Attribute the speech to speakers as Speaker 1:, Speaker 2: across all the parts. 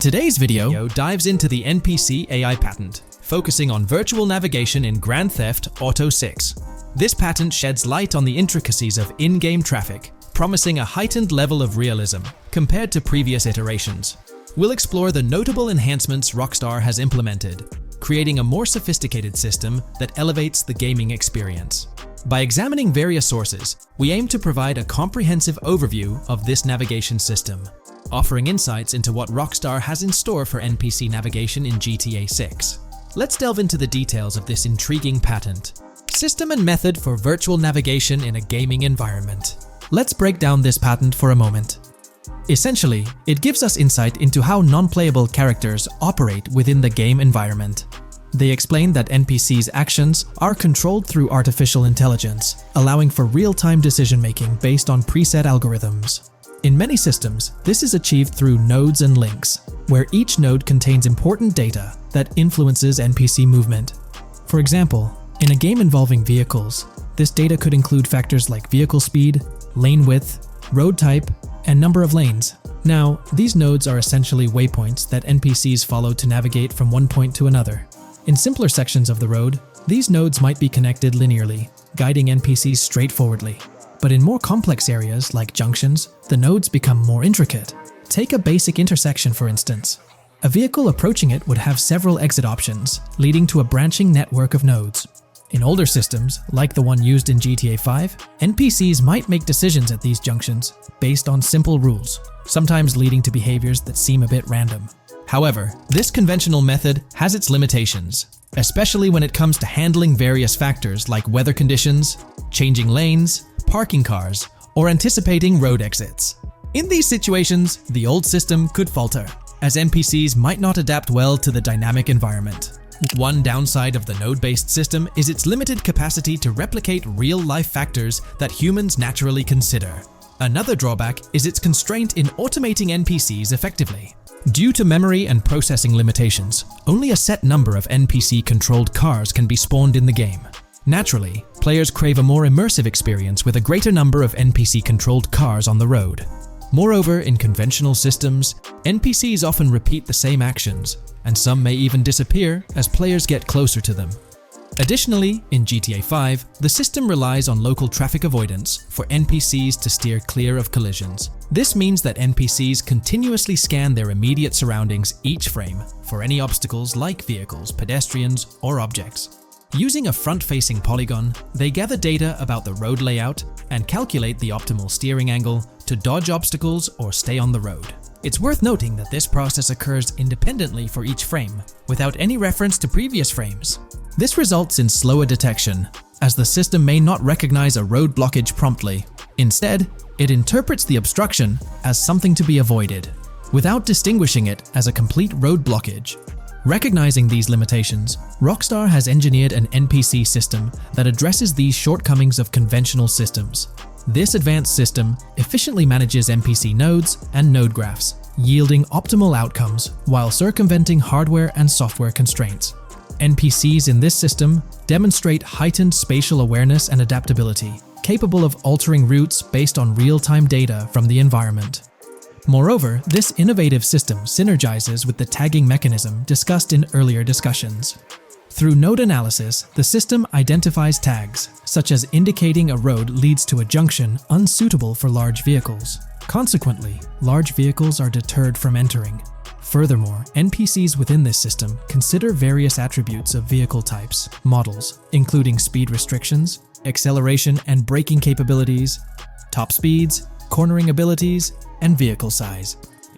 Speaker 1: Today's video dives into the NPC AI patent, focusing on virtual navigation in Grand Theft Auto 6. This patent sheds light on the intricacies of in-game traffic, promising a heightened level of realism compared to previous iterations. We'll explore the notable enhancements Rockstar has implemented, creating a more sophisticated system that elevates the gaming experience. By examining various sources, we aim to provide a comprehensive overview of this navigation system, offering insights into what Rockstar has in store for NPC navigation in GTA 6. Let's delve into the details of this intriguing patent. System and method for virtual navigation in a gaming environment. Let's break down this patent for a moment. Essentially, it gives us insight into how non-playable characters operate within the game environment. They explain that NPCs' actions are controlled through artificial intelligence, allowing for real-time decision-making based on preset algorithms. In many systems, this is achieved through nodes and links, where each node contains important data that influences NPC movement. For example, in a game involving vehicles, this data could include factors like vehicle speed, lane width, road type, and number of lanes. Now, these nodes are essentially waypoints that NPCs follow to navigate from one point to another. In simpler sections of the road, these nodes might be connected linearly, guiding NPCs straightforwardly. But in more complex areas, like junctions, the nodes become more intricate. Take a basic intersection, for instance. A vehicle approaching it would have several exit options, leading to a branching network of nodes. In older systems, like the one used in GTA 5, NPCs might make decisions at these junctions based on simple rules, sometimes leading to behaviors that seem a bit random. However, this conventional method has its limitations, especially when it comes to handling various factors like weather conditions, changing lanes, parking cars, or anticipating road exits. In these situations, the old system could falter, as NPCs might not adapt well to the dynamic environment. One downside of the node-based system is its limited capacity to replicate real-life factors that humans naturally consider. Another drawback is its constraint in automating NPCs effectively. Due to memory and processing limitations, only a set number of NPC-controlled cars can be spawned in the game. Naturally, players crave a more immersive experience with a greater number of NPC-controlled cars on the road. Moreover, in conventional systems, NPCs often repeat the same actions, and some may even disappear as players get closer to them. Additionally, in GTA 5, the system relies on local traffic avoidance for NPCs to steer clear of collisions. This means that NPCs continuously scan their immediate surroundings each frame for any obstacles like vehicles, pedestrians, or objects. Using a front-facing polygon, they gather data about the road layout and calculate the optimal steering angle to dodge obstacles or stay on the road. It's worth noting that this process occurs independently for each frame, without any reference to previous frames. This results in slower detection, as the system may not recognize a road blockage promptly. Instead, it interprets the obstruction as something to be avoided, without distinguishing it as a complete road blockage. Recognizing these limitations, Rockstar has engineered an NPC system that addresses these shortcomings of conventional systems. This advanced system efficiently manages NPC nodes and node graphs, yielding optimal outcomes while circumventing hardware and software constraints. NPCs in this system demonstrate heightened spatial awareness and adaptability, capable of altering routes based on real-time data from the environment. Moreover, this innovative system synergizes with the tagging mechanism discussed in earlier discussions. Through node analysis, the system identifies tags, such as indicating a road leads to a junction unsuitable for large vehicles. Consequently, large vehicles are deterred from entering. Furthermore, NPCs within this system consider various attributes of vehicle types, models, including speed restrictions, acceleration and braking capabilities, top speeds, cornering abilities, and vehicle size.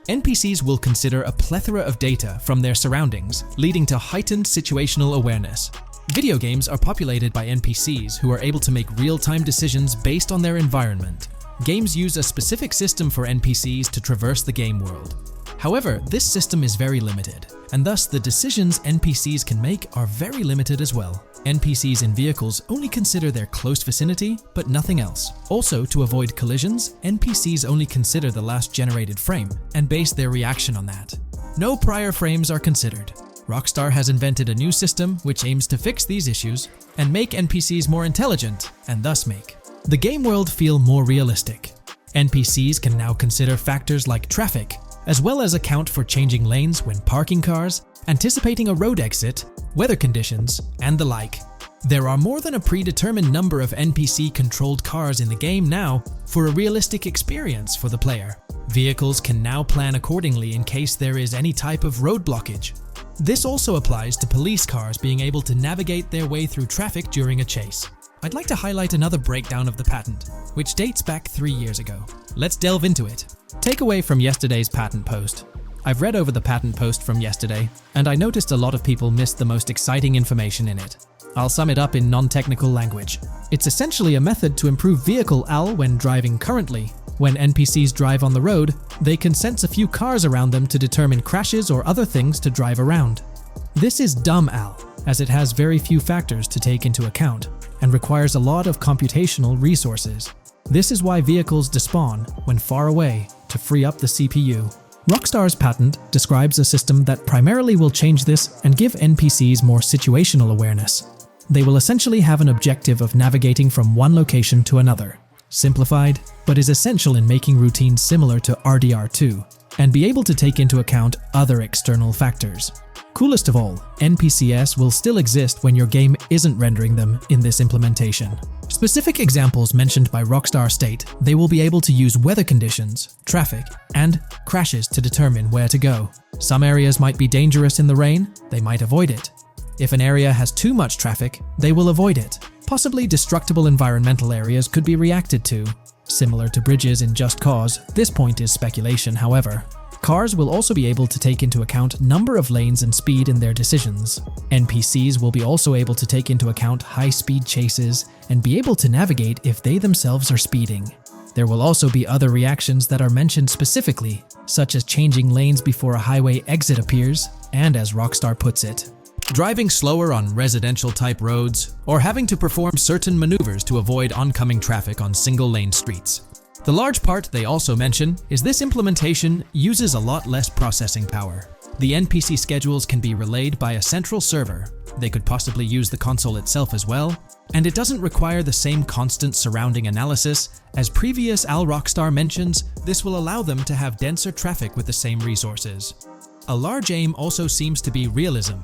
Speaker 1: NPCs will consider a plethora of data from their surroundings, leading to heightened situational awareness. Video games are populated by NPCs who are able to make real-time decisions based on their environment. Games use a specific system for NPCs to traverse the game world. However, this system is very limited, and thus the decisions NPCs can make are very limited as well. NPCs in vehicles only consider their close vicinity, but nothing else. Also, to avoid collisions, NPCs only consider the last generated frame and base their reaction on that. No prior frames are considered. Rockstar has invented a new system which aims to fix these issues and make NPCs more intelligent, and thus make the game world feel more realistic. NPCs can now consider factors like traffic, as well as account for changing lanes when parking cars, anticipating a road exit, weather conditions, and the like. There are more than a predetermined number of NPC-controlled cars in the game now for a realistic experience for the player. Vehicles can now plan accordingly in case there is any type of road blockage. This also applies to police cars being able to navigate their way through traffic during a chase. I'd like to highlight another breakdown of the patent, which dates back 3 years ago. Let's delve into it. Takeaway from yesterday's patent post. I've read over the patent post from yesterday, and I noticed a lot of people missed the most exciting information in it. I'll sum it up in non-technical language. It's essentially a method to improve vehicle AL when driving currently. When NPCs drive on the road, they can sense a few cars around them to determine crashes or other things to drive around. This is dumb AL, as it has very few factors to take into account, and requires a lot of computational resources. This is why vehicles despawn when far away to free up the CPU. Rockstar's patent describes a system that primarily will change this and give NPCs more situational awareness. They will essentially have an objective of navigating from one location to another. Simplified, but is essential in making routines similar to RDR2, and be able to take into account other external factors. Coolest of all, NPCs will still exist when your game isn't rendering them in this implementation. Specific examples mentioned by Rockstar state they will be able to use weather conditions, traffic, and crashes to determine where to go. Some areas might be dangerous in the rain, they might avoid it. If an area has too much traffic, they will avoid it. Possibly destructible environmental areas could be reacted to. Similar to bridges in Just Cause, this point is speculation, however. Cars will also be able to take into account number of lanes and speed in their decisions. NPCs will be also able to take into account high-speed chases and be able to navigate if they themselves are speeding. There will also be other reactions that are mentioned specifically, such as changing lanes before a highway exit appears, and as Rockstar puts it, driving slower on residential-type roads, or having to perform certain maneuvers to avoid oncoming traffic on single-lane streets. The large part they also mention is this implementation uses a lot less processing power. The NPC schedules can be relayed by a central server. They could possibly use the console itself as well, and it doesn't require the same constant surrounding analysis. As previous Rockstar mentions, this will allow them to have denser traffic with the same resources. A large aim also seems to be realism.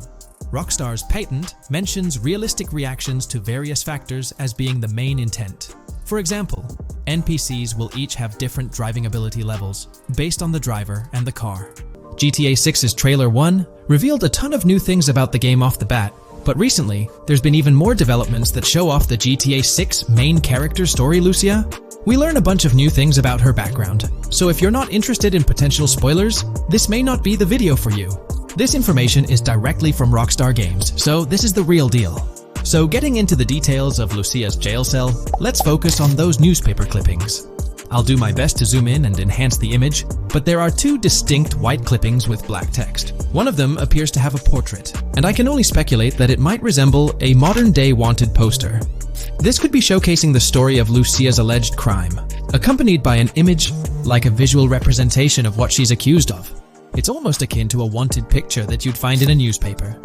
Speaker 1: Rockstar's patent mentions realistic reactions to various factors as being the main intent. For example, NPCs will each have different driving ability levels based on the driver and the car. GTA 6's Trailer 1 revealed a ton of new things about the game off the bat, but recently, there's been even more developments that show off the GTA 6 main character story, Lucia. We learn a bunch of new things about her background, so if you're not interested in potential spoilers, this may not be the video for you. This information is directly from Rockstar Games, so this is the real deal. So getting into the details of Lucia's jail cell, let's focus on those newspaper clippings. I'll do my best to zoom in and enhance the image, but there are two distinct white clippings with black text. One of them appears to have a portrait, and I can only speculate that it might resemble a modern-day wanted poster. This could be showcasing the story of Lucia's alleged crime, accompanied by an image like a visual representation of what she's accused of. It's almost akin to a wanted picture that you'd find in a newspaper.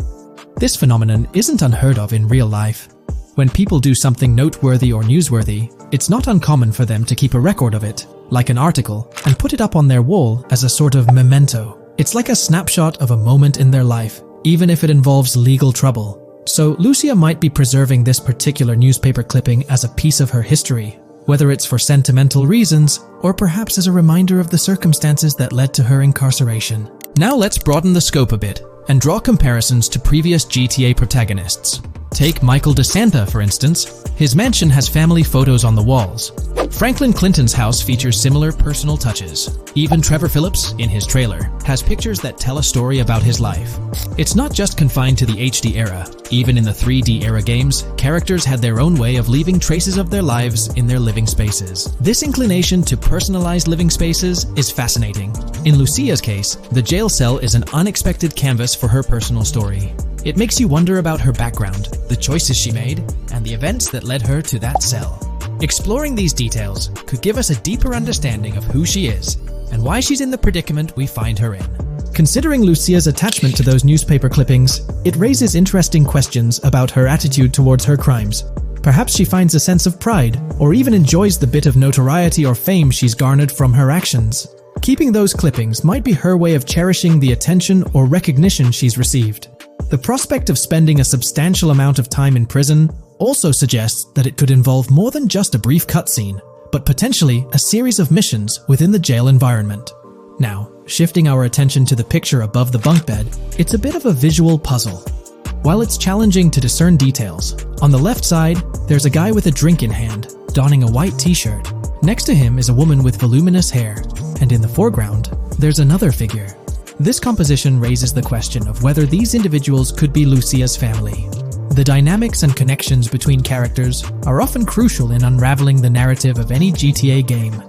Speaker 1: This phenomenon isn't unheard of in real life. When people do something noteworthy or newsworthy, it's not uncommon for them to keep a record of it, like an article, and put it up on their wall as a sort of memento. It's like a snapshot of a moment in their life, even if it involves legal trouble. So Lucia might be preserving this particular newspaper clipping as a piece of her history, whether it's for sentimental reasons or perhaps as a reminder of the circumstances that led to her incarceration. Now let's broaden the scope a bit and draw comparisons to previous GTA protagonists. Take Michael DeSanta, for instance. His mansion has family photos on the walls. Franklin Clinton's house features similar personal touches. Even Trevor Phillips, in his trailer, has pictures that tell a story about his life. It's not just confined to the HD era. Even in the 3D era games, characters had their own way of leaving traces of their lives in their living spaces. This inclination to personalized living spaces is fascinating. In Lucia's case, the jail cell is an unexpected canvas for her personal story. It makes you wonder about her background, the choices she made, and the events that led her to that cell. Exploring these details could give us a deeper understanding of who she is and why she's in the predicament we find her in. Considering Lucia's attachment to those newspaper clippings, it raises interesting questions about her attitude towards her crimes. Perhaps she finds a sense of pride, or even enjoys the bit of notoriety or fame she's garnered from her actions. Keeping those clippings might be her way of cherishing the attention or recognition she's received. The prospect of spending a substantial amount of time in prison also suggests that it could involve more than just a brief cutscene, but potentially a series of missions within the jail environment. Now, shifting our attention to the picture above the bunk bed, it's a bit of a visual puzzle. While it's challenging to discern details, on the left side, there's a guy with a drink in hand, donning a white t-shirt. Next to him is a woman with voluminous hair, and in the foreground, there's another figure. This composition raises the question of whether these individuals could be Lucia's family. The dynamics and connections between characters are often crucial in unraveling the narrative of any GTA game.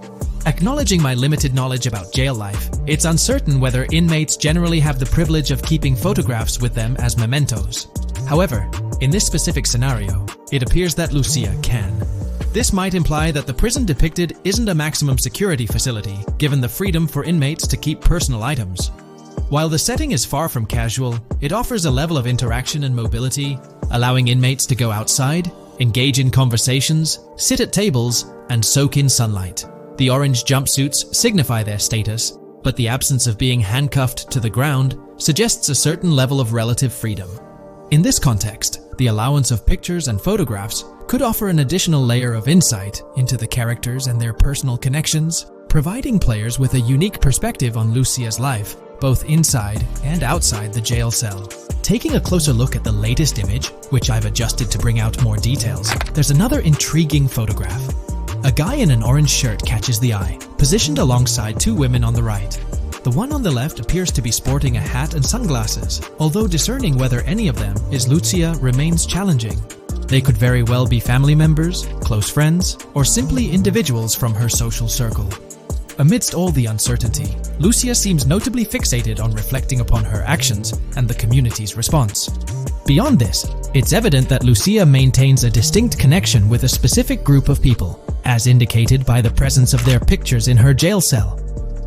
Speaker 1: Acknowledging my limited knowledge about jail life, it's uncertain whether inmates generally have the privilege of keeping photographs with them as mementos. However, in this specific scenario, it appears that Lucia can. This might imply that the prison depicted isn't a maximum security facility, given the freedom for inmates to keep personal items. While the setting is far from casual, it offers a level of interaction and mobility, allowing inmates to go outside, engage in conversations, sit at tables, and soak in sunlight. The orange jumpsuits signify their status, but the absence of being handcuffed to the ground suggests a certain level of relative freedom. In this context, the allowance of pictures and photographs could offer an additional layer of insight into the characters and their personal connections, providing players with a unique perspective on Lucia's life, both inside and outside the jail cell. Taking a closer look at the latest image, which I've adjusted to bring out more details, there's another intriguing photograph. A guy in an orange shirt catches the eye, positioned alongside two women on the right. The one on the left appears to be sporting a hat and sunglasses, although discerning whether any of them is Lucia remains challenging. They could very well be family members, close friends, or simply individuals from her social circle. Amidst all the uncertainty, Lucia seems notably fixated on reflecting upon her actions and the community's response. Beyond this, it's evident that Lucia maintains a distinct connection with a specific group of people, as indicated by the presence of their pictures in her jail cell.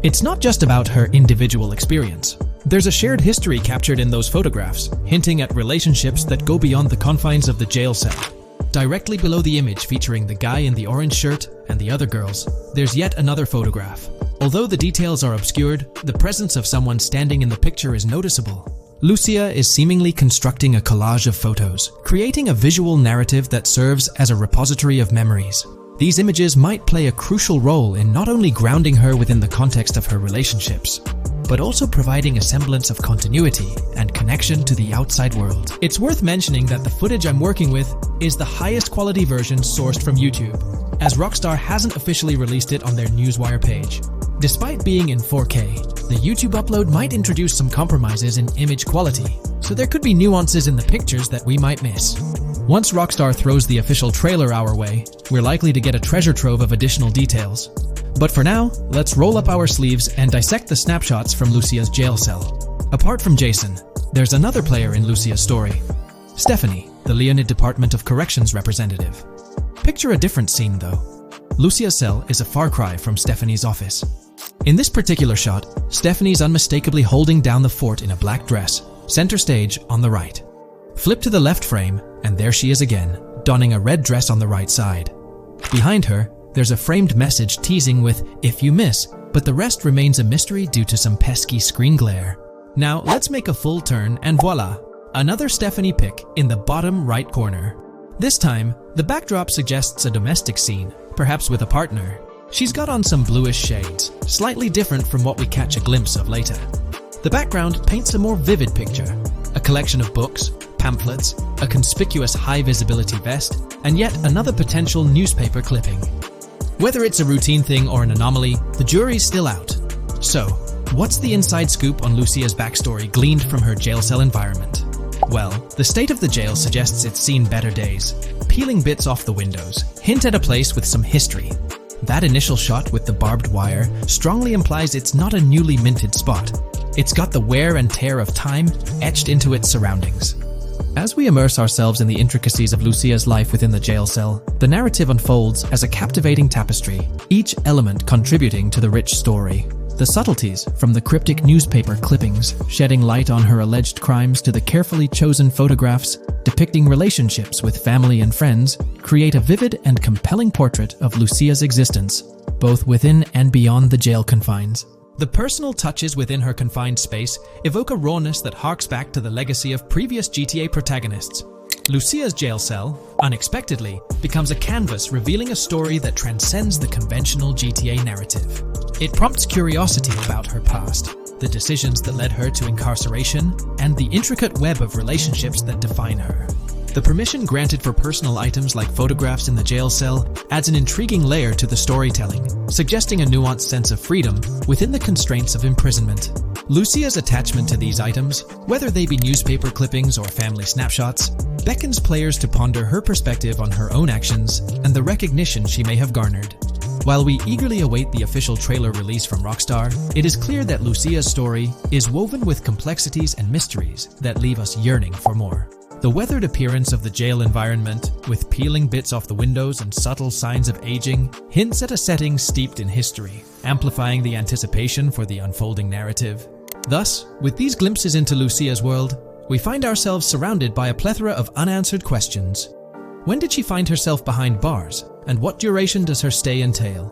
Speaker 1: It's not just about her individual experience. There's a shared history captured in those photographs, hinting at relationships that go beyond the confines of the jail cell. Directly below the image featuring the guy in the orange shirt and the other girls, there's yet another photograph. Although the details are obscured, the presence of someone standing in the picture is noticeable. Lucia is seemingly constructing a collage of photos, creating a visual narrative that serves as a repository of memories. These images might play a crucial role in not only grounding her within the context of her relationships, but also providing a semblance of continuity and connection to the outside world. It's worth mentioning that the footage I'm working with is the highest quality version sourced from YouTube, as Rockstar hasn't officially released it on their Newswire page. Despite being in 4K, the YouTube upload might introduce some compromises in image quality, so there could be nuances in the pictures that we might miss. Once Rockstar throws the official trailer our way, we're likely to get a treasure trove of additional details. But for now, let's roll up our sleeves and dissect the snapshots from Lucia's jail cell. Apart from Jason, there's another player in Lucia's story. Stephanie, the Leonid Department of Corrections representative. Picture a different scene though. Lucia's cell is a far cry from Stephanie's office. In this particular shot, Stephanie's unmistakably holding down the fort in a black dress, center stage on the right. Flip to the left frame, and there she is again, donning a red dress on the right side. Behind her, there's a framed message teasing with "if you miss," but the rest remains a mystery due to some pesky screen glare. Now let's make a full turn and voila, another Stephanie pic in the bottom right corner. This time, the backdrop suggests a domestic scene, perhaps with a partner. She's got on some bluish shades, slightly different from what we catch a glimpse of later. The background paints a more vivid picture, a collection of books, pamphlets, a conspicuous high-visibility vest, and yet another potential newspaper clipping. Whether it's a routine thing or an anomaly, the jury's still out. So, what's the inside scoop on Lucia's backstory gleaned from her jail cell environment? Well, the state of the jail suggests it's seen better days. Peeling bits off the windows hint at a place with some history. That initial shot with the barbed wire strongly implies it's not a newly minted spot. It's got the wear and tear of time etched into its surroundings. As we immerse ourselves in the intricacies of Lucia's life within the jail cell, the narrative unfolds as a captivating tapestry, each element contributing to the rich story. The subtleties, from the cryptic newspaper clippings shedding light on her alleged crimes to the carefully chosen photographs depicting relationships with family and friends, create a vivid and compelling portrait of Lucia's existence, both within and beyond the jail confines. The personal touches within her confined space evoke a rawness that harks back to the legacy of previous GTA protagonists. Lucia's jail cell, unexpectedly, becomes a canvas revealing a story that transcends the conventional GTA narrative. It prompts curiosity about her past, the decisions that led her to incarceration, and the intricate web of relationships that define her. The permission granted for personal items like photographs in the jail cell adds an intriguing layer to the storytelling, suggesting a nuanced sense of freedom within the constraints of imprisonment. Lucia's attachment to these items, whether they be newspaper clippings or family snapshots, beckons players to ponder her perspective on her own actions and the recognition she may have garnered. While we eagerly await the official trailer release from Rockstar, it is clear that Lucia's story is woven with complexities and mysteries that leave us yearning for more. The weathered appearance of the jail environment, with peeling bits off the windows and subtle signs of aging, hints at a setting steeped in history, amplifying the anticipation for the unfolding narrative. Thus, with these glimpses into Lucia's world, we find ourselves surrounded by a plethora of unanswered questions. When did she find herself behind bars, and what duration does her stay entail?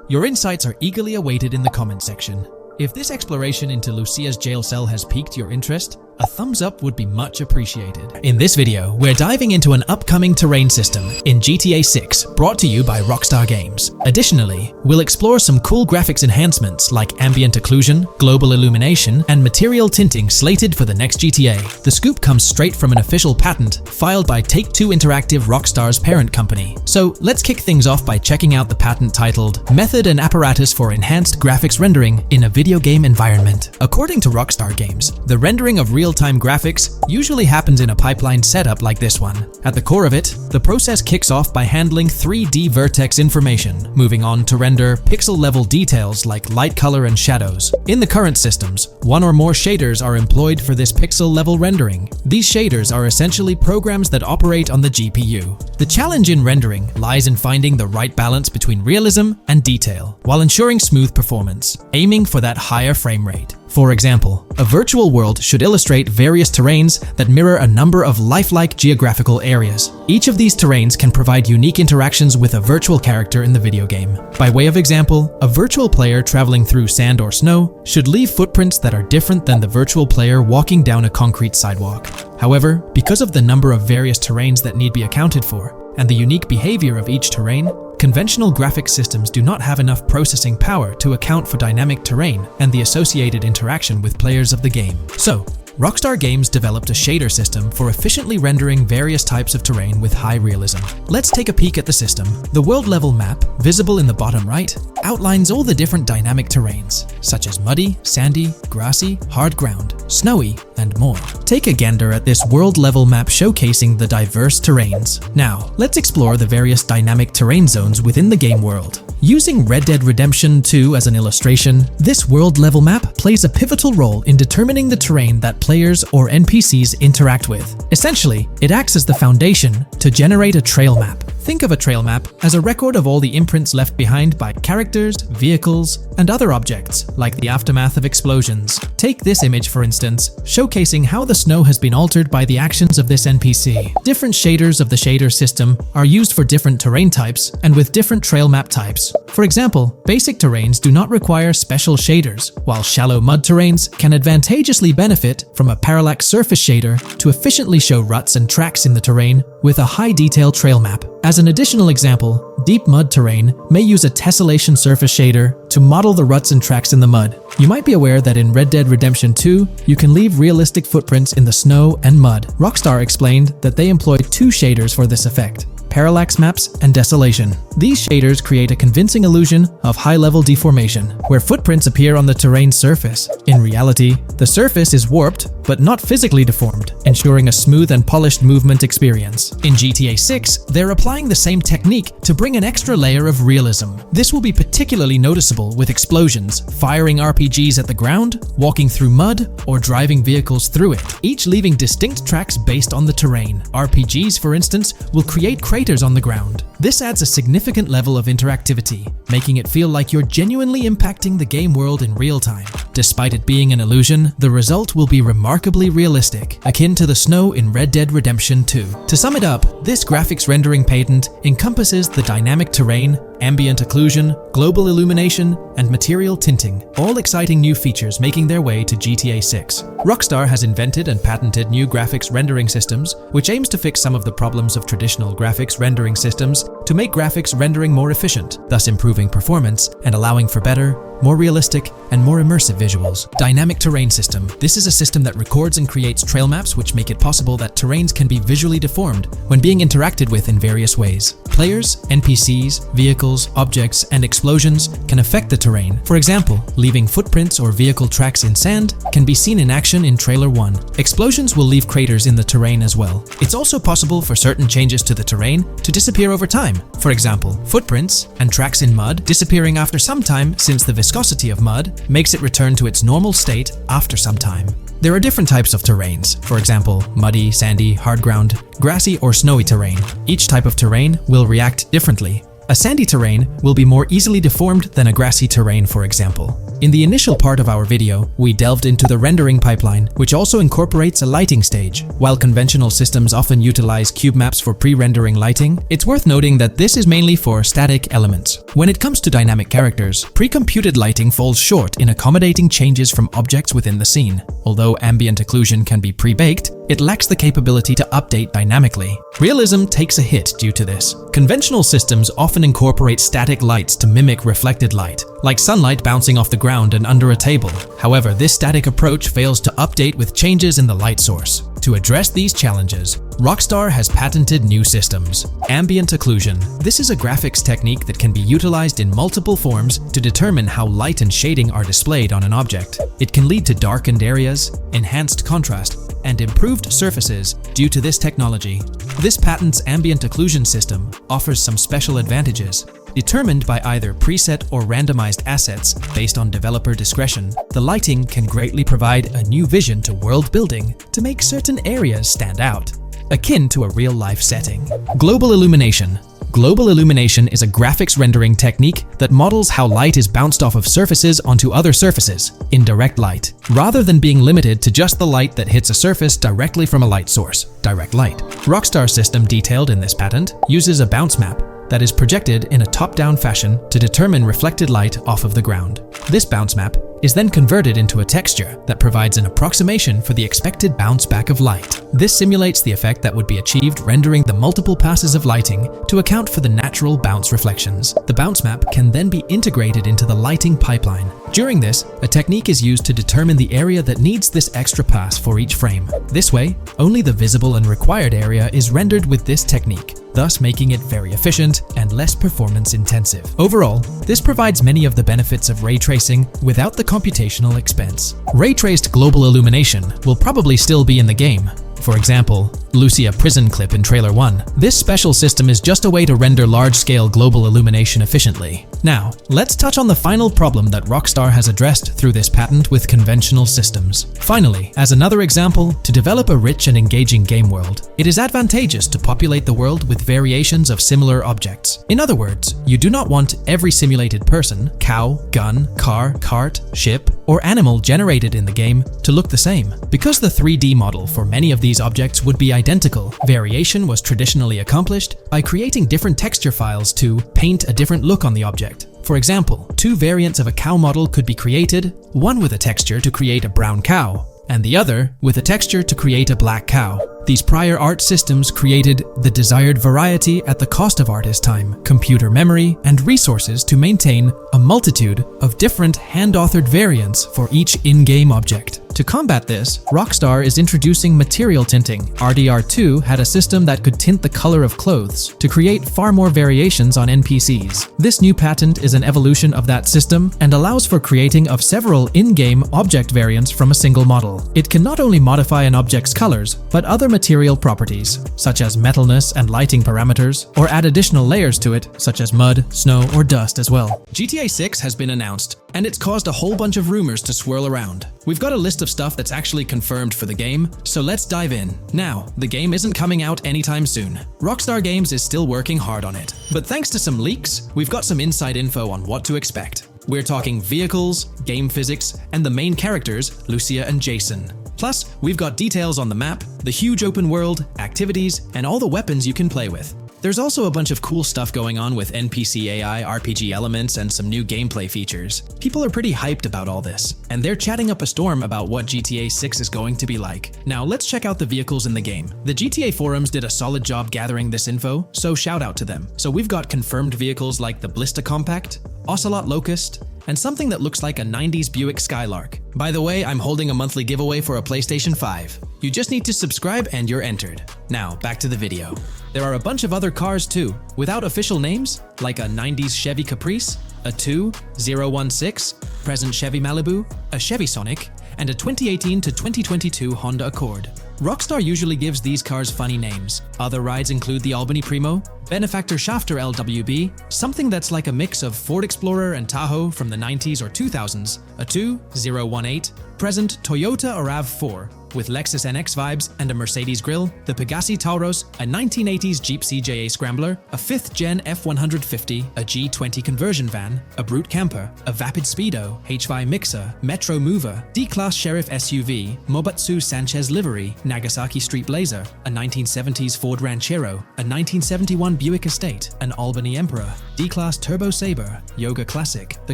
Speaker 1: Your insights are eagerly awaited in the comment section. If this exploration into Lucia's jail cell has piqued your interest, a thumbs up would be much appreciated. In this video, we're diving into an upcoming terrain system in GTA 6, brought to you by Rockstar Games. Additionally, we'll explore some cool graphics enhancements like ambient occlusion, global illumination, and material tinting slated for the next GTA. The scoop comes straight from an official patent filed by Take-Two Interactive, Rockstar's parent company. So let's kick things off by checking out the patent titled Method and Apparatus for Enhanced Graphics Rendering in a Video Game Environment. According to Rockstar Games, the rendering of real-time graphics usually happens in a pipeline setup like this one. At the core of it, the process kicks off by handling 3D vertex information, moving on to render pixel-level details like light color and shadows. In the current systems, one or more shaders are employed for this pixel-level rendering. These shaders are essentially programs that operate on the GPU. The challenge in rendering lies in finding the right balance between realism and detail, while ensuring smooth performance, aiming for that higher frame rate. For example, a virtual world should illustrate various terrains that mirror a number of lifelike geographical areas. Each of these terrains can provide unique interactions with a virtual character in the video game. By way of example, a virtual player traveling through sand or snow should leave footprints that are different than the virtual player walking down a concrete sidewalk. However, because of the number of various terrains that need be accounted for, and the unique behavior of each terrain, conventional graphics systems do not have enough processing power to account for dynamic terrain and the associated interaction with players of the game. So, Rockstar Games developed a shader system for efficiently rendering various types of terrain with high realism. Let's take a peek at the system. The world level map, visible in the bottom right, outlines all the different dynamic terrains, such as muddy, sandy, grassy, hard ground, snowy, and more. Take a gander at this world level map showcasing the diverse terrains. Now, let's explore the various dynamic terrain zones within the game world. Using Red Dead Redemption 2 as an illustration, this world level map plays a pivotal role in determining the terrain that players or NPCs interact with. Essentially, it acts as the foundation to generate a trail map. Think of a trail map as a record of all the imprints left behind by characters, vehicles, and other objects, like the aftermath of explosions. Take this image for instance, showcasing how the snow has been altered by the actions of this NPC. Different shaders of the shader system are used for different terrain types and with different trail map types. For example, basic terrains do not require special shaders, while shallow mud terrains can advantageously benefit from a parallax surface shader to efficiently show ruts and tracks in the terrain with a high-detail trail map. As an additional example, deep mud terrain may use a tessellation surface shader to model the ruts and tracks in the mud. You might be aware that in Red Dead Redemption 2, you can leave realistic footprints in the snow and mud. Rockstar explained that they employed two shaders for this effect: parallax maps and desolation. These shaders create a convincing illusion of high-level deformation, where footprints appear on the terrain's surface. In reality, the surface is warped but not physically deformed, ensuring a smooth and polished movement experience. In GTA 6, they're applying the same technique to bring an extra layer of realism. This will be particularly noticeable with explosions, firing RPGs at the ground, walking through mud, or driving vehicles through it, each leaving distinct tracks based on the terrain. RPGs, for instance, will create craters on the ground. This adds a significant level of interactivity, making it feel like you're genuinely impacting the game world in real time. Despite it being an illusion, the result will be remarkably realistic, akin to the snow in Red Dead Redemption 2. To sum it up, this graphics rendering patent encompasses the dynamic terrain, ambient occlusion, global illumination, and material tinting, all exciting new features making their way to GTA 6. Rockstar has invented and patented new graphics rendering systems, which aims to fix some of the problems of traditional graphics rendering systems to make graphics rendering more efficient, thus improving performance and allowing for better, more realistic, and more immersive visuals. Dynamic terrain system. This is a system that records and creates trail maps which make it possible that terrains can be visually deformed when being interacted with in various ways. Players, NPCs, vehicles, objects, and explosions can affect the terrain. For example, leaving footprints or vehicle tracks in sand can be seen in action in Trailer 1. Explosions will leave craters in the terrain as well. It's also possible for certain changes to the terrain to disappear over time. For example, footprints and tracks in mud disappearing after some time, since the viscosity of mud makes it return to its normal state after some time. There are different types of terrains, for example, muddy, sandy, hard ground, grassy, or snowy terrain. Each type of terrain will react differently. A sandy terrain will be more easily deformed than a grassy terrain, for example. In the initial part of our video, we delved into the rendering pipeline, which also incorporates a lighting stage. While conventional systems often utilize cube maps for pre-rendering lighting, it's worth noting that this is mainly for static elements. When it comes to dynamic characters, pre-computed lighting falls short in accommodating changes from objects within the scene. Although ambient occlusion can be pre-baked, it lacks the capability to update dynamically. Realism takes a hit due to this. Conventional systems often incorporate static lights to mimic reflected light, like sunlight bouncing off the ground and under a table. However, this static approach fails to update with changes in the light source. To address these challenges, Rockstar has patented new systems. Ambient occlusion. This is a graphics technique that can be utilized in multiple forms to determine how light and shading are displayed on an object. It can lead to darkened areas, enhanced contrast, and improved surfaces due to this technology. This patent's ambient occlusion system offers some special advantages. Determined by either preset or randomized assets based on developer discretion, the lighting can greatly provide a new vision to world building to make certain areas stand out, akin to a real-life setting. Global illumination. Global illumination is a graphics rendering technique that models how light is bounced off of surfaces onto other surfaces in direct light, rather than being limited to just the light that hits a surface directly from a light source, direct light. Rockstar system detailed in this patent uses a bounce map that is projected in a top-down fashion to determine reflected light off of the ground. This bounce map is then converted into a texture that provides an approximation for the expected bounce back of light. This simulates the effect that would be achieved rendering the multiple passes of lighting to account for the natural bounce reflections. The bounce map can then be integrated into the lighting pipeline. During this, a technique is used to determine the area that needs this extra pass for each frame. This way, only the visible and required area is rendered with this technique, thus making it very efficient and less performance intensive. Overall, this provides many of the benefits of ray tracing without the computational expense. Ray-traced global illumination will probably still be in the game. For example, Lucia prison clip in Trailer 1. This special system is just a way to render large-scale global illumination efficiently. Now, let's touch on the final problem that Rockstar has addressed through this patent with conventional systems. Finally, as another example, to develop a rich and engaging game world, it is advantageous to populate the world with variations of similar objects. In other words, you do not want every simulated person, cow, gun, car, cart, ship, or animal generated in the game to look the same. Because the 3D model for many of these objects would be identical, variation was traditionally accomplished by creating different texture files to paint a different look on the object. For example, two variants of a cow model could be created, one with a texture to create a brown cow, and the other with a texture to create a black cow. These prior art systems created the desired variety at the cost of artist time, computer memory, and resources to maintain a multitude of different hand-authored variants for each in-game object. To combat this, Rockstar is introducing material tinting. RDR2 had a system that could tint the color of clothes to create far more variations on NPCs. This new patent is an evolution of that system and allows for creating of several in-game object variants from a single model. It can not only modify an object's colors, but other material properties, such as metalness and lighting parameters, or add additional layers to it, such as mud, snow, or dust as well. GTA 6 has been announced, and it's caused a whole bunch of rumors to swirl around. We've got a list of stuff that's actually confirmed for the game, so let's dive in. Now, the game isn't coming out anytime soon. Rockstar Games is still working hard on it, but thanks to some leaks, we've got some inside info on what to expect. We're talking vehicles, game physics, and the main characters, Lucia and Jason. Plus, we've got details on the map, the huge open world, activities, and all the weapons you can play with. There's also a bunch of cool stuff going on with NPC AI, RPG elements, and some new gameplay features. People are pretty hyped about all this, and they're chatting up a storm about what GTA 6 is going to be like. Now let's check out the vehicles in the game. The GTA forums did a solid job gathering this info, so shout out to them. So we've got confirmed vehicles like the Blister Compact, Ocelot Locust, and something that looks like a 90s Buick Skylark. By the way, I'm holding a monthly giveaway for a PlayStation 5. You just need to subscribe and you're entered. Now, back to the video. There are a bunch of other cars too, without official names, like a 90s Chevy Caprice, a 2016 present Chevy Malibu, a Chevy Sonic, and a 2018 to 2022 Honda Accord. Rockstar usually gives these cars funny names. Other rides include the Albany Primo, Benefactor Shafter LWB, something that's like a mix of Ford Explorer and Tahoe from the 90s or 2000s, a 2018 present Toyota RAV4, with Lexus NX vibes and a Mercedes grille, the Pegassi Tauros, a 1980s Jeep CJA Scrambler, a 5th Gen F150, a G20 conversion van, a Brute Camper, a Vapid Speedo, HY Mixer, Metro Mover, D-Class Sheriff SUV, Mobatsu Sanchez Livery, Nagasaki Street Blazer, a 1970s Ford Ranchero, a 1971 Buick Estate, an Albany Emperor, D-Class Turbo Sabre, Yoga Classic, the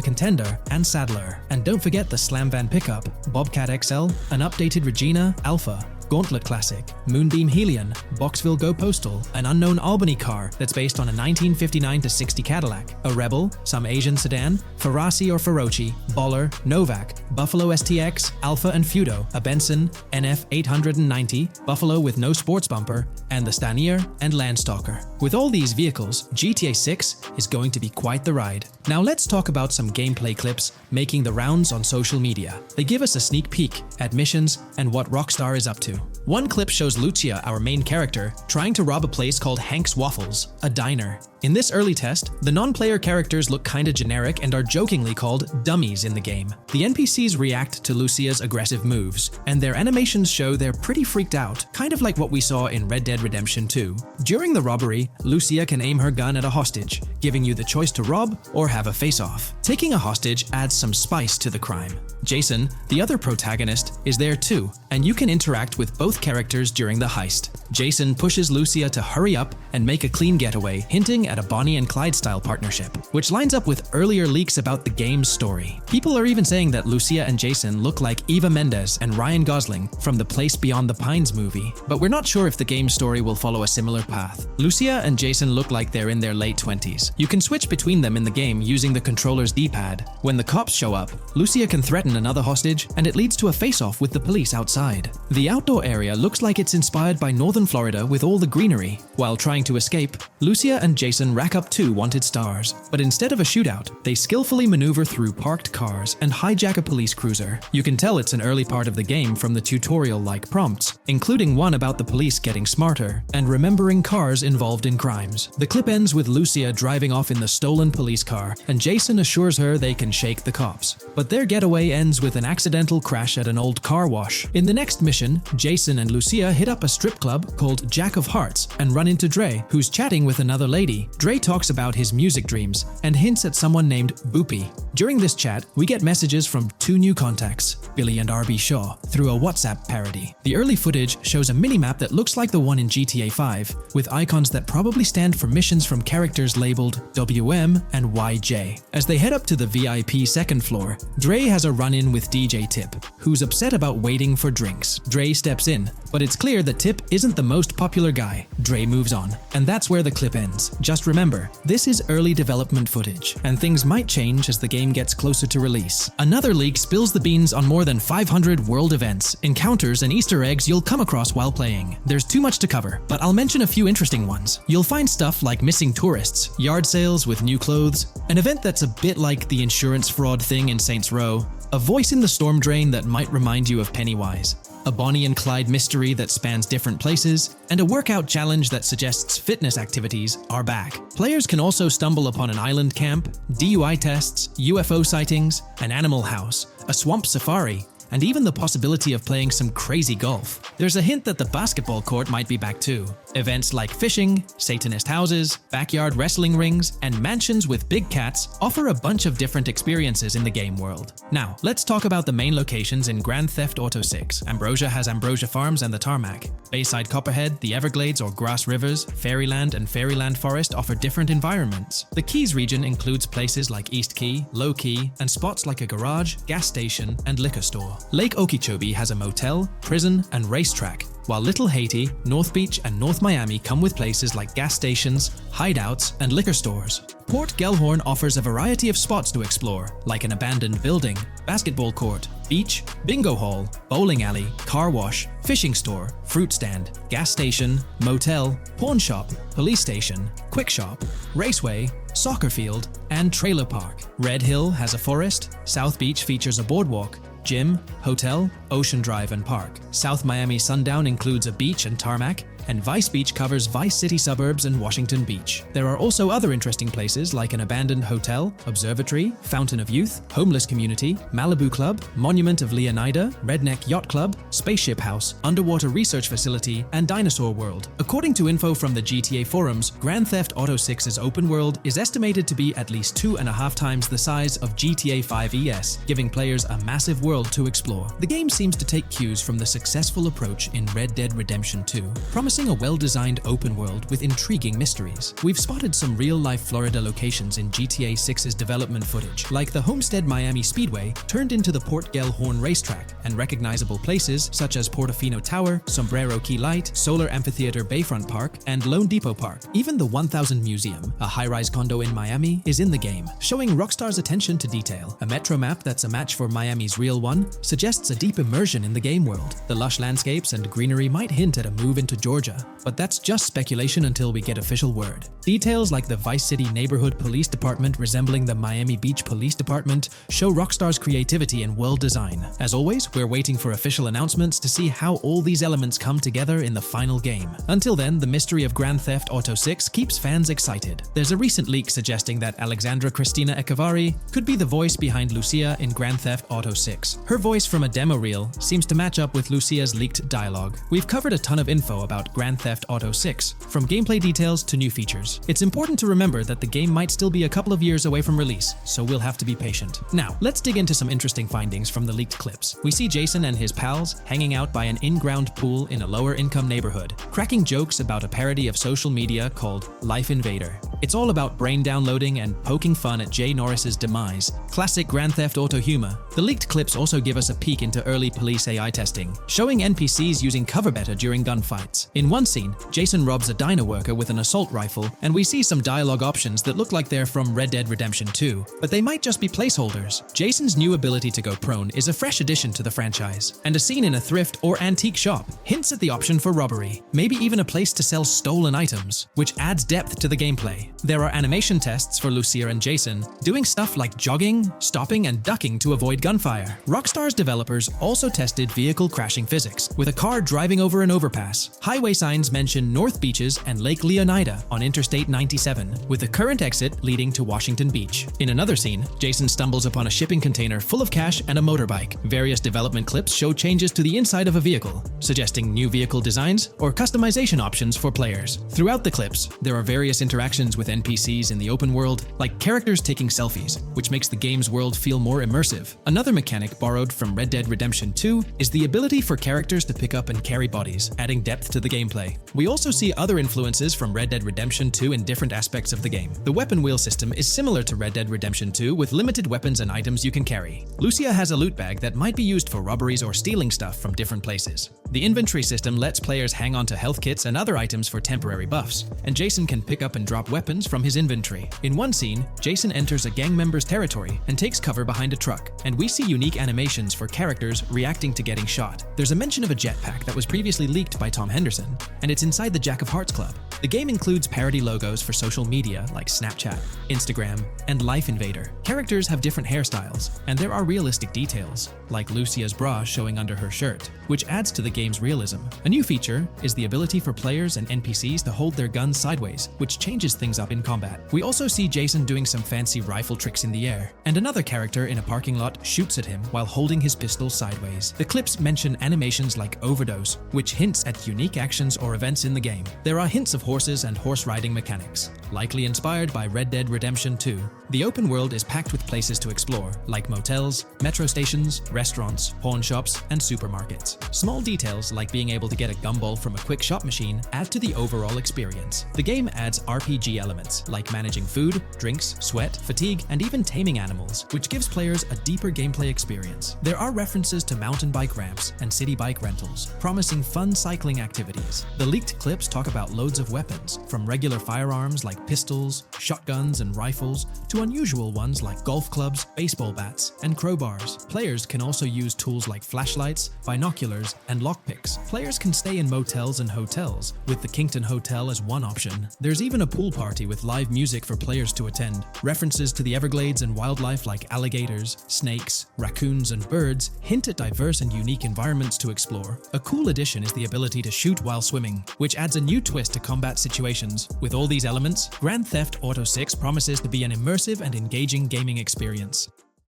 Speaker 1: Contender, and Sadler. And don't forget the Slam Van Pickup, Bobcat XL, an updated Regina Alpha, Gauntlet Classic, Moonbeam Helion, Boxville Go Postal, an unknown Albany car that's based on a 1959-60 Cadillac, a Rebel, some Asian sedan, Ferrari or Feroci, Baller, Novak, Buffalo STX, Alpha and Feudo, a Benson NF 890, Buffalo with no sports bumper, and the Stanier and Landstalker. With all these vehicles, GTA 6 is going to be quite the ride. Now let's talk about some gameplay clips making the rounds on social media. They give us a sneak peek at missions and what Rockstar is up to. One clip shows Lucia, our main character, trying to rob a place called Hank's Waffles, a diner. In this early test, the non-player characters look kinda generic and are jokingly called dummies in the game. The NPCs react to Lucia's aggressive moves, and their animations show they're pretty freaked out, kind of like what we saw in Red Dead Redemption 2. During the robbery, Lucia can aim her gun at a hostage, giving you the choice to rob or have a face-off. Taking a hostage adds some spice to the crime. Jason, the other protagonist, is there too, and you can interact with both characters during the heist. Jason pushes Lucia to hurry up and make a clean getaway, hinting at a Bonnie and Clyde-style partnership, which lines up with earlier leaks about the game's story. People are even saying that Lucia and Jason look like Eva Mendes and Ryan Gosling from the Place Beyond the Pines movie, but we're not sure if the game's story will follow a similar path. Lucia and Jason look like they're in their late 20s. You can switch between them in the game using the controller's D-pad. When the cops show up, Lucia can threaten another hostage, and it leads to a face-off with the police outside. The outdoor area looks like it's inspired by northern Florida with all the greenery. While trying to escape, Lucia and Jason rack up 2 wanted stars, but instead of a shootout, they skillfully maneuver through parked cars and hijack a police cruiser. You can tell it's an early part of the game from the tutorial-like prompts, including one about the police getting smarter and remembering cars involved in crimes. The clip ends with Lucia driving off in the stolen police car, and Jason assures her they can shake the cops. But their getaway ends with an accidental crash at an old car wash. In the next mission, Jason and Lucia hit up a strip club called Jack of Hearts and run into Dre, who's chatting with another lady. Dre talks about his music dreams and hints at someone named Boopy. During this chat, we get messages from 2 new contacts, Billy and RB Shaw, through a WhatsApp parody. The early footage shows a minimap that looks like the one in GTA 5, with icons that probably stand for missions from characters labeled WM and YJ. As they head up to the VIP second floor, Dre has a run-in with DJ Tip, who's upset about waiting for drinks. Dre steps in, but it's clear that Tip isn't the most popular guy. Dre moves on, and that's where the clip ends. Just remember, this is early development footage, and things might change as the game gets closer to release. Another leak spills the beans on more than 500 world events, encounters, and Easter eggs you'll come across while playing. There's too much to cover, but I'll mention a few interesting ones. You'll find stuff like missing tourists, yard sales with new clothes, an event that's a bit like the insurance fraud thing in Saints Row, a voice in the storm drain that might remind you of Pennywise, a Bonnie and Clyde mystery that spans different places, and a workout challenge that suggests fitness activities are back. Players can also stumble upon an island camp, DUI tests, UFO sightings, an animal house, a swamp safari, and even the possibility of playing some crazy golf. There's a hint that the basketball court might be back too. Events like fishing, Satanist houses, backyard wrestling rings, and mansions with big cats offer a bunch of different experiences in the game world. Now, let's talk about the main locations in Grand Theft Auto 6. Ambrosia has Ambrosia Farms and the Tarmac. Bayside Copperhead, the Everglades or Grass Rivers, Fairyland and Fairyland Forest offer different environments. The Keys region includes places like East Key, Low Key, and spots like a garage, gas station, and liquor store. Lake Okeechobee has a motel, prison, and racetrack, while Little Haiti, North Beach, and North Miami come with places like gas stations, hideouts, and liquor stores. Port Gellhorn offers a variety of spots to explore, like an abandoned building, basketball court, beach, bingo hall, bowling alley, car wash, fishing store, fruit stand, gas station, motel, pawn shop, police station, quick shop, raceway, soccer field, and trailer park. Red Hill has a forest, South Beach features a boardwalk, gym, hotel, Ocean Drive and Park. South Miami Sundown includes a beach and tarmac, and Vice Beach covers Vice City suburbs and Washington Beach. There are also other interesting places like an abandoned hotel, observatory, Fountain of Youth, homeless community, Malibu Club, Monument of Leonida, Redneck Yacht Club, Spaceship House, underwater research facility, and Dinosaur World. According to info from the GTA forums, Grand Theft Auto 6's open world is estimated to be at least 2.5 times the size of GTA 5 ES, giving players a massive world to explore. The game seems to take cues from the successful approach in Red Dead Redemption 2, promising a well-designed open world with intriguing mysteries. We've spotted some real-life Florida locations in GTA 6's development footage, like the Homestead Miami Speedway turned into the Port Gellhorn racetrack, and recognizable places such as Portofino Tower, Sombrero Key Light, Solar Amphitheater Bayfront Park, and Lone Depot Park. Even the 1000 Museum, a high-rise condo in Miami, is in the game, showing Rockstar's attention to detail. A metro map that's a match for Miami's real one suggests a deep immersion in the game world. The lush landscapes and greenery might hint at a move into Georgia, but that's just speculation until we get official word. Details like the Vice City Neighborhood Police Department resembling the Miami Beach Police Department show Rockstar's creativity and world design. As always, we're waiting for official announcements to see how all these elements come together in the final game. Until then, the mystery of Grand Theft Auto 6 keeps fans excited. There's a recent leak suggesting that Alexandra Christina Echevarri could be the voice behind Lucia in Grand Theft Auto 6. Her voice from a demo reel seems to match up with Lucia's leaked dialogue. We've covered a ton of info about Grand Theft Auto 6, from gameplay details to new features. It's important to remember that the game might still be a couple of years away from release, so we'll have to be patient. Now, let's dig into some interesting findings from the leaked clips. We see Jason and his pals hanging out by an in-ground pool in a lower-income neighborhood, cracking jokes about a parody of social media called Life Invader. It's all about brain downloading and poking fun at Jay Norris's demise. Classic Grand Theft Auto humor. The leaked clips also give us a peek into early police AI testing, showing NPCs using cover better during gunfights. In one scene, Jason robs a diner worker with an assault rifle, and we see some dialogue options that look like they're from Red Dead Redemption 2, but they might just be placeholders. Jason's new ability to go prone is a fresh addition to the franchise, and a scene in a thrift or antique shop hints at the option for robbery, maybe even a place to sell stolen items, which adds depth to the gameplay. There are animation tests for Lucia and Jason, doing stuff like jogging, stopping, and ducking to avoid gunfire. Rockstar's developers also tested vehicle crashing physics, with a car driving over an overpass. Highway signs mention North Beaches and Lake Leonida on Interstate 97, with the current exit leading to Washington Beach. In another scene, Jason stumbles upon a shipping container full of cash and a motorbike. Various development clips show changes to the inside of a vehicle, suggesting new vehicle designs or customization options for players. Throughout the clips, there are various interactions with NPCs in the open world, like characters taking selfies, which makes the game's world feel more immersive. Another mechanic borrowed from Red Dead Redemption 2 is the ability for characters to pick up and carry bodies, adding depth to the gameplay. We also see other influences from Red Dead Redemption 2 in different aspects of the game. The weapon wheel system is similar to Red Dead Redemption 2 with limited weapons and items you can carry. Lucia has a loot bag that might be used for robberies or stealing stuff from different places. The inventory system lets players hang on to health kits and other items for temporary buffs, and Jason can pick up and drop weapons from his inventory. In one scene, Jason enters a gang member's territory and takes cover behind a truck, and we see unique animations for characters reacting to getting shot. There's a mention of a jetpack that was previously leaked by Tom Henderson, and it's inside the Jack of Hearts Club. The game includes parody logos for social media like Snapchat, Instagram, and Life Invader. Characters have different hairstyles, and there are realistic details, like Lucia's bra showing under her shirt, which adds to the game's realism. A new feature is the ability for players and NPCs to hold their guns sideways, which changes things up in combat. We also see Jason doing some fancy rifle tricks in the air, and another character in a parking lot shoots at him while holding his pistol sideways. The clips mention animations like overdose, which hints at unique actions or events in the game. There are hints of horses and horse riding mechanics, likely inspired by Red Dead Redemption 2. The open world is packed with places to explore, like motels, metro stations, restaurants, pawn shops, and supermarkets. Small details like being able to get a gumball from a quick shop machine add to the overall experience. The game adds RPG elements, like managing food, drinks, sweat, fatigue, and even taming animals, which gives players a deeper gameplay experience. There are references to mountain bike ramps and city bike rentals, promising fun cycling activities. The leaked clips talk about loads of weapons, from regular firearms like pistols, shotguns, and rifles, to unusual ones like golf clubs, baseball bats, and crowbars. Players can also use tools like flashlights, binoculars, and lockpicks. Players can stay in motels and hotels, with the Kingston Hotel as one option. There's even a pool party with live music for players to attend. References to the Everglades and wildlife like alligators, snakes, raccoons, and birds hint at diverse and unique environments to explore. A cool addition is the ability to shoot while swimming, which adds a new twist to combat situations. With all these elements, Grand Theft Auto 6 promises to be an immersive and engaging gaming experience.